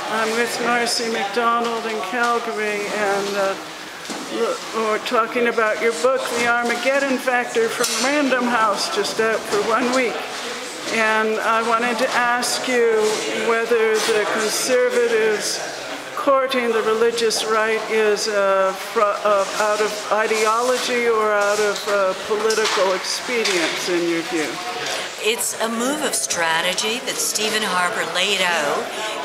I'm with Marci McDonald in Calgary, and we're talking about your book, The Armageddon Factor, from Random House, just out for 1 week. And I wanted to ask you whether the conservatives courting the religious right is out of ideology or out of political expedience, in your view? It's a move of strategy that Stephen Harper laid out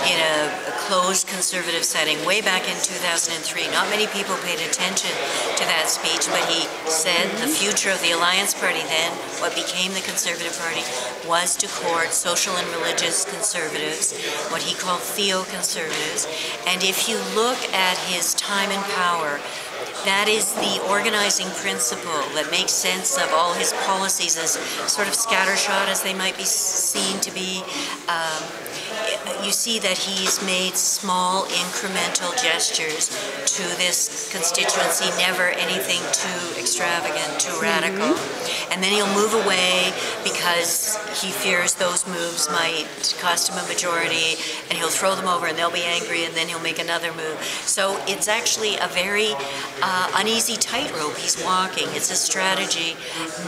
in a closed conservative setting way back in 2003. Not many people paid attention to that speech, but he said the future of the Alliance Party then, what became the Conservative Party, was to court social and religious conservatives, what he called theo-conservatives. And if you look at his time in power, that is the organizing principle that makes sense of all his policies, as sort of scattershot as they might be seen to be. You see that he's made small incremental gestures to this constituency, never anything too extravagant, too radical. And then he'll move away because he fears those moves might cost him a majority, and he'll throw them over and they'll be angry, and then he'll make another move. So it's actually a very uneasy tightrope he's walking. It's a strategy,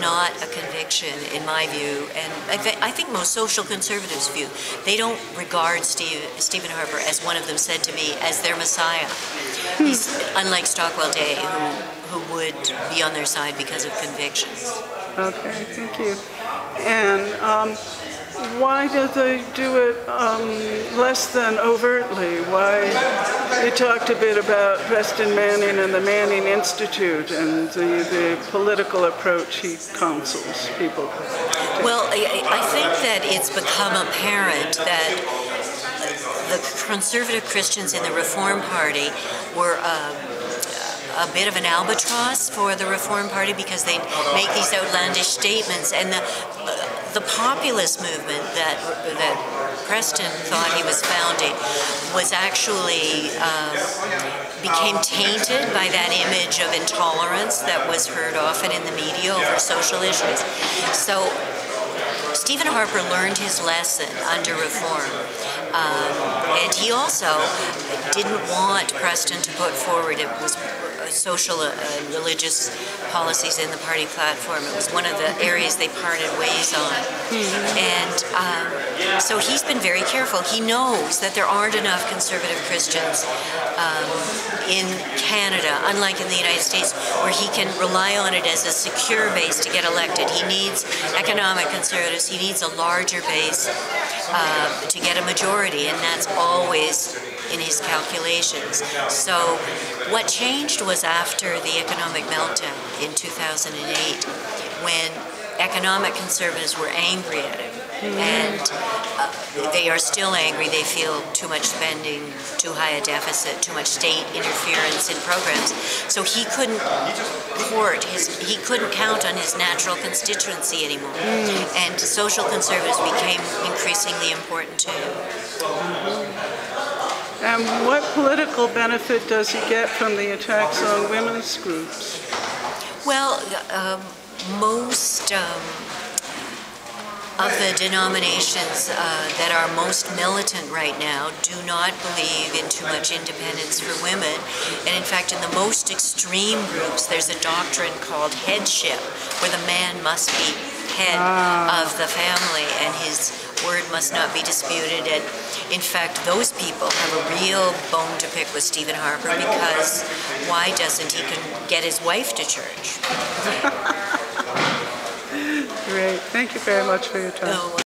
not a conviction, in my view. And I think most social conservatives' view. They don't regard Stephen Harper, as one of them said to me, as their messiah. He's unlike Stockwell Day, who would be on their side because of convictions. Okay, thank you. And why did they do it less than overtly? Why? You talked a bit about Preston Manning and the Manning Institute and the political approach he counsels people. Well, I think that it's become apparent that the conservative Christians in the Reform Party were a bit of an albatross for the Reform Party because they make these outlandish statements, and the populist movement that Preston thought he was founding was actually became tainted by that image of intolerance that was heard often in the media over social issues. So Stephen Harper learned his lesson under Reform, and he also didn't want Preston to put forward social and religious policies in the party platform. It was one of the areas they parted ways on. And so he's been very careful. He knows that there aren't enough conservative Christians in Canada, unlike in the United States, where he can rely on it as a secure base to get elected. He needs economic conservatives. He needs a larger base to get a majority, and that's always in his calculations. So what changed was after the economic meltdown in 2008, when economic conservatives were angry at him. And they are still angry. They feel too much spending, too high a deficit, too much state interference in programs. So he couldn't he couldn't count on his natural constituency anymore. And social conservatives became increasingly important to him. And what political benefit does he get from the attacks on women's groups? Well, most of the denominations that are most militant right now do not believe in too much independence for women. And in fact, in the most extreme groups, there's a doctrine called headship, where the man must be head of the family and his word must not be disputed. And in fact, those people have a real bone to pick with Stephen Harper, because why doesn't he get his wife to church? Great. Thank you very much for your time.